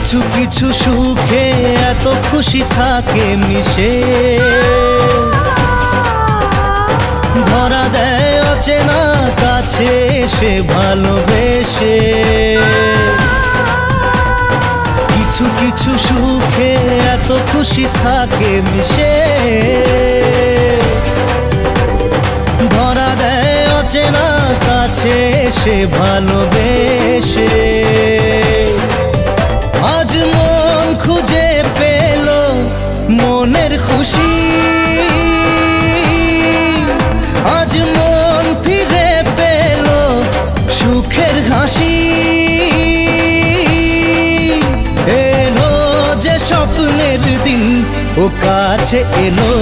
কিছু কিছু সুখে এত খুশি থাকে মিশে, ধরা দেয় অচেনা কাছে এসে ভালোবেসে। কিছু কিছু সুখে এত খুশি থাকে মিশে, ধরা দেয় অচেনা কাছে এসে ভালোবেসে। আজ মন খুঁজে পেল মনের খুশি, আজ মন ফিরে পেল সুখের হাসি। এলো যে স্বপ্নের দিন ও কাছে এলো।